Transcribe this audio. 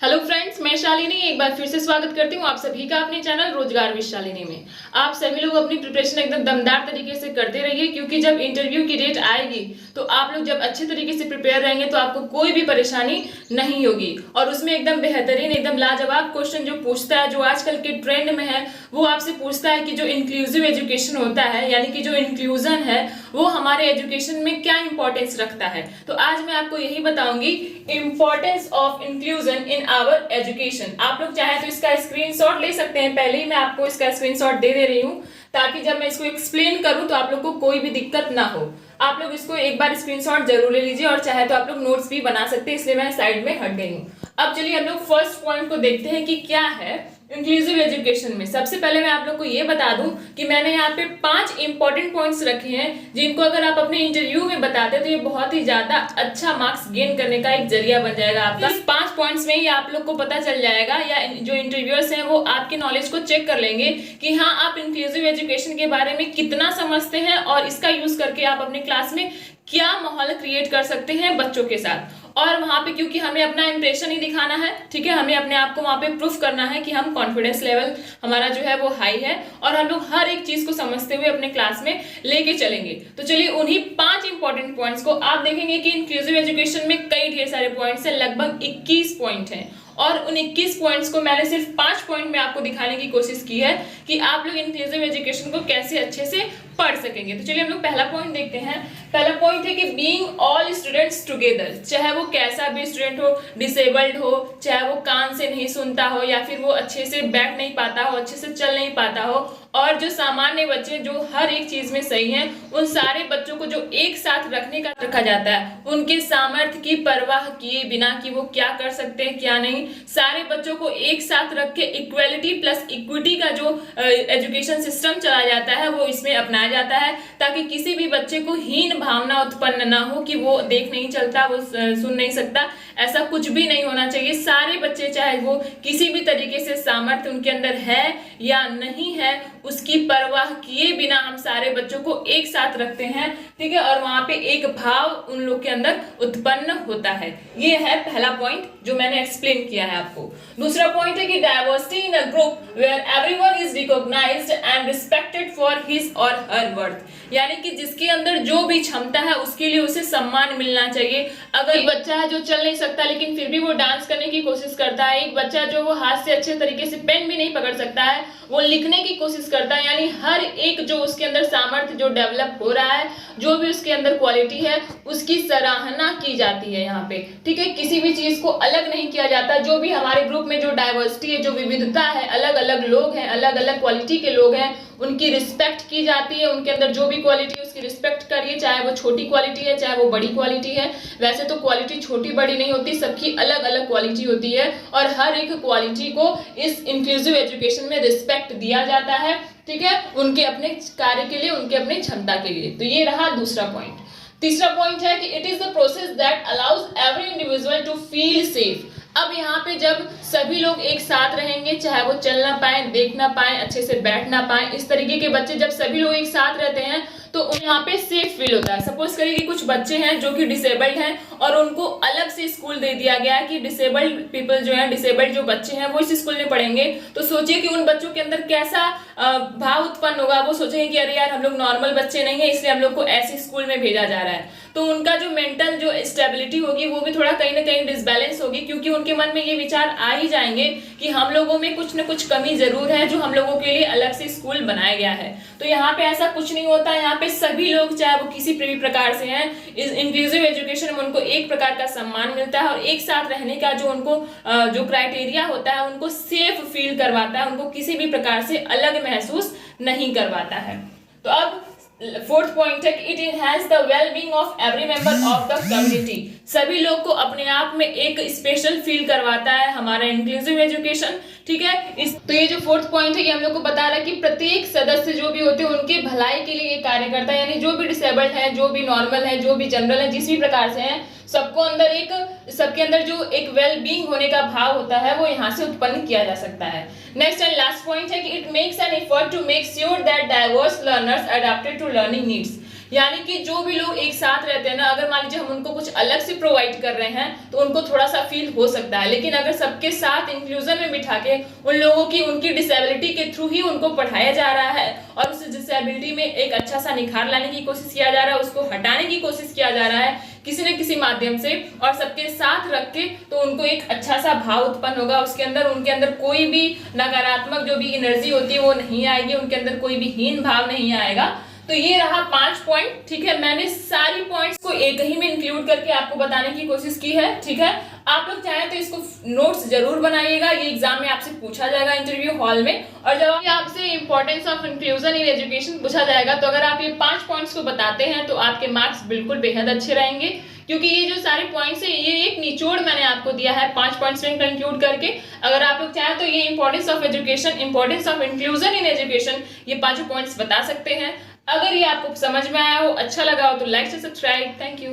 Hello friends, मैं शालिनी एक बार फिर से स्वागत करती हूँ आप सभी का अपने चैनल रोजगार विद शालिनी में। आप सभी लोग अपनी प्रिपरेशन एकदम दमदार तरीके से करते रहिए, क्योंकि जब इंटरव्यू की डेट आएगी तो आप लोग जब अच्छे तरीके से प्रिपेयर रहेंगे तो आपको कोई भी परेशानी नहीं होगी। और उसमें एकदम बेहतरीन, एकदम लाजवाब क्वेश्चन जो पूछता है, जो आजकल के ट्रेंड में है, वो आपसे पूछता है कि जो इंक्लूसिव एजुकेशन होता है, यानी कि जो इंक्लूजन है, वो हमारे एजुकेशन में क्या इंपॉर्टेंस रखता है। तो आज मैं आपको यही बताऊंगी, importance of inclusion in our education. आप लोग चाहे तो इसका स्क्रीनशॉट ले सकते हैं, पहले ही मैं आपको इसका स्क्रीनशॉट दे रही हूँ, ताकि जब मैं इसको एक्सप्लेन करूँ तो आप लोग को कोई भी दिक्कत ना हो। आप लोग इसको एक बार स्क्रीनशॉट जरूर ले लीजिए, और चाहे तो आप लोग नोट्स भी बना सकते हैं, इसलिए मैं साइड में हट गई हूँ। अब चलिए हम लोग फर्स्ट पॉइंट को देखते हैं कि क्या है इंक्लूसिव एजुकेशन में। सबसे पहले मैं आप लोग को ये बता दूं कि मैंने यहाँ पे 5 इंपॉर्टेंट पॉइंट्स रखे हैं, जिनको अगर आप अपने इंटरव्यू में बताते तो ये बहुत ही ज्यादा अच्छा मार्क्स गेन करने का एक जरिया बन जाएगा आपका। इस 5 पॉइंट्स में ही आप लोग को पता चल जाएगा, या जो इंटरव्यूअर्स हैं वो आपके नॉलेज को चेक कर लेंगे कि हाँ, आप इंक्लूसिव एजुकेशन के बारे में कितना समझते हैं और इसका यूज करके आप अपने क्लास में क्या माहौल क्रिएट कर सकते हैं बच्चों के साथ। और वहां पे क्योंकि हमें अपना इंप्रेशन ही दिखाना है, ठीक है, हमें अपने आप को वहां पे प्रूफ करना है कि हम कॉन्फिडेंस लेवल हमारा जो है वो हाई है, और हम लोग हर एक चीज को समझते हुए अपने क्लास में लेके चलेंगे। तो चलिए उन्हीं 5 इंपॉर्टेंट पॉइंट्स को आप देखेंगे कि इंक्लूसिव एजुकेशन में कई ढेर सारे पॉइंट्स हैं, लगभग 21 पॉइंट हैं, और उन 21 पॉइंट्स को मैंने सिर्फ 5 पॉइंट में आपको दिखाने की कोशिश की है कि आप लोग इंक्लूसिव एजुकेशन को कैसे अच्छे से पढ़ सकेंगे। तो चलिए हम लोग पहला पॉइंट देखते हैं। पहला पॉइंट है कि बीइंग ऑल स्टूडेंट्स टुगेदर, चाहे वो कैसा भी स्टूडेंट हो, डिसेबल्ड हो, चाहे वो कान से नहीं सुनता हो, या फिर वो अच्छे से बैठ नहीं पाता हो, अच्छे से चल नहीं पाता हो, और जो सामान्य बच्चे जो हर एक चीज में सही हैं, उन सारे बच्चों को जो एक साथ रखने का रखा जाता है, उनके सामर्थ्य की परवाह किए बिना कि वो क्या कर सकते हैं क्या नहीं, सारे बच्चों को एक साथ रख के इक्वलिटी प्लस इक्विटी का जो एजुकेशन सिस्टम चला जाता है वो इसमें अपनाया जाता है, ताकि किसी भी बच्चे को हीन भावना उत्पन्न ना हो कि वो देख नहीं चलता, वो सुन नहीं सकता। ऐसा कुछ भी नहीं होना चाहिए। सारे बच्चे, चाहे वो किसी भी तरीके से सामर्थ्य उनके अंदर है या नहीं है, उसकी परवाह किए बिना हम सारे बच्चों को एक साथ रखते हैं, ठीक है, और वहां पे एक भाव उन लोग के अंदर उत्पन्न होता है। ये है पहला पॉइंट जो मैंने एक्सप्लेन किया है आपको। दूसरा पॉइंट है कि diversity in a group where everyone is recognised and respected for his or her worth, यानी कि जिसके अंदर जो भी क्षमता है उसके लिए उसे सम्मान मिलना चाहिए। अगर एक बच्चा है जो चल नहीं सकता लेकिन फिर भी वो डांस करने की कोशिश करता है, एक बच्चा जो वो हाथ से अच्छे तरीके से पेन भी नहीं पकड़ सकता है, वो लिखने की कोशिश करता है, यानी हर एक जो उसके अंदर सामर्थ्य जो डेवलप हो रहा है, जो भी उसके अंदर क्वालिटी है, उसकी सराहना की जाती है यहाँ पे, ठीक है। किसी भी चीज को अलग नहीं किया जाता। जो भी हमारे ग्रुप में जो डाइवर्सिटी है, जो विविधता है, अलग अलग लोग हैं, अलग अलग क्वालिटी के लोग हैं, उनकी रिस्पेक्ट की जाती है। उनके अंदर जो भी क्वालिटी है उसकी रिस्पेक्ट करिए, चाहे वो छोटी क्वालिटी है चाहे वो बड़ी क्वालिटी है। वैसे तो क्वालिटी छोटी बड़ी नहीं होती, सबकी अलग अलग क्वालिटी होती है, और हर एक क्वालिटी को इस इंक्लूसिव एजुकेशन में रिस्पेक्ट दिया जाता है, ठीक है, उनके अपने कार्य के लिए, उनके अपने क्षमता के लिए। तो ये रहा दूसरा पॉइंट। तीसरा पॉइंट है कि it is the process that allows every individual to feel safe. अब यहाँ पे जब सभी लोग एक साथ रहेंगे, चाहे वो चल ना पाए, देख ना पाए, अच्छे से बैठ ना पाए, इस तरीके के बच्चे जब सभी लोग एक साथ रहते हैं तो यहाँ पे सेफ फील होता है। सपोज करिए कि कुछ बच्चे हैं जो कि डिसेबल्ड हैं और उनको अलग से स्कूल दे दिया गया है कि डिसेबल्ड पीपल जो है, डिसेबल्ड जो बच्चे हैं वो इस स्कूल में पढ़ेंगे। तो सोचिए कि उन बच्चों के अंदर कैसा भाव उत्पन्न होगा। वो सोचेंगे कि अरे यार, हम लोग नॉर्मल बच्चे नहीं है, इसलिए हम लोग को ऐसे स्कूल में भेजा जा रहा है। तो उनका जो मेंटल जो स्टेबिलिटी होगी वो भी थोड़ा कहीं ना कहीं डिसबैलेंस होगी, क्योंकि उनके मन में ये विचार आ ही जाएंगे कि हम लोगों में कुछ न कुछ कमी जरूर है, जो हम लोगों के लिए अलग से स्कूल बनाया गया है। तो यहाँ पे ऐसा कुछ नहीं होता। यहाँ पे सभी लोग, चाहे वो किसी भी प्रकार से हैं, इस इंक्लूसिव एजुकेशन में उनको एक प्रकार का सम्मान मिलता है, और एक साथ रहने का जो उनको जो क्राइटेरिया होता है, उनको सेफ फील करवाता है, उनको किसी भी प्रकार से अलग महसूस नहीं करवाता है। तो अब फोर्थ पॉइंट है कि it enhance the wellbeing of every member of the community. सभी लोग को अपने आप में एक स्पेशल फील करवाता है हमारा इंक्लूसिव एजुकेशन, ठीक है। तो ये जो फोर्थ पॉइंट है ये हम लोग को बता रहा है कि प्रत्येक सदस्य जो भी होते हैं उनके भलाई के लिए ये कार्य करता है, यानी जो भी डिसेबल्ड है, जो भी नॉर्मल है, जो भी जनरल है, जिस भी प्रकार से है, सबके अंदर जो एक वेल बीइंग होने का भाव होता है वो यहाँ से उत्पन्न किया जा सकता है। नेक्स्ट एंड लास्ट पॉइंट है कि it makes an effort to make sure that diverse learners adapted to learning needs, यानी कि जो भी लोग एक साथ रहते हैं ना, अगर मान लीजिए हम उनको कुछ अलग से प्रोवाइड कर रहे हैं तो उनको थोड़ा सा फील हो सकता है, लेकिन अगर सबके साथ इंक्लूजन में बिठा के उन लोगों की उनकी डिसेबिलिटी के थ्रू ही उनको पढ़ाया जा रहा है और उस डिसेबिलिटी में एक अच्छा सा निखार लाने की कोशिश किया जा रहा है, उसको हटाने की कोशिश किया जा रहा है किसी न किसी माध्यम से, और सबके साथ रख के, तो उनको एक अच्छा सा भाव उत्पन्न होगा उसके अंदर, उनके अंदर कोई भी नकारात्मक जो भी एनर्जी होती है वो नहीं आएगी, उनके अंदर कोई भी हीन भाव नहीं आएगा। तो ये रहा 5 पॉइंट, ठीक है। मैंने सारी पॉइंट्स को एक ही में इंक्लूड करके आपको बताने की कोशिश की है, ठीक है। आप लोग चाहें तो इसको नोट्स जरूर बनाइएगा, ये एग्जाम में आपसे पूछा जाएगा इंटरव्यू हॉल में, और जब आपसे importance of inclusion in education पूछा जाएगा तो अगर आप ये 5 पॉइंट्स को बताते हैं तो आपके मार्क्स बिल्कुल बेहद अच्छे रहेंगे, क्योंकि ये जो सारे पॉइंट्स है ये एक निचोड़ मैंने आपको दिया है 5 पॉइंट्स में कंक्लूड करके। अगर आप लोग चाहें तो ये importance of education, importance of inclusion in education, ये 5 पॉइंट्स बता सकते हैं। अगर ये आपको समझ में आया हो, अच्छा लगा हो तो लाइक से सब्सक्राइब। Thank you.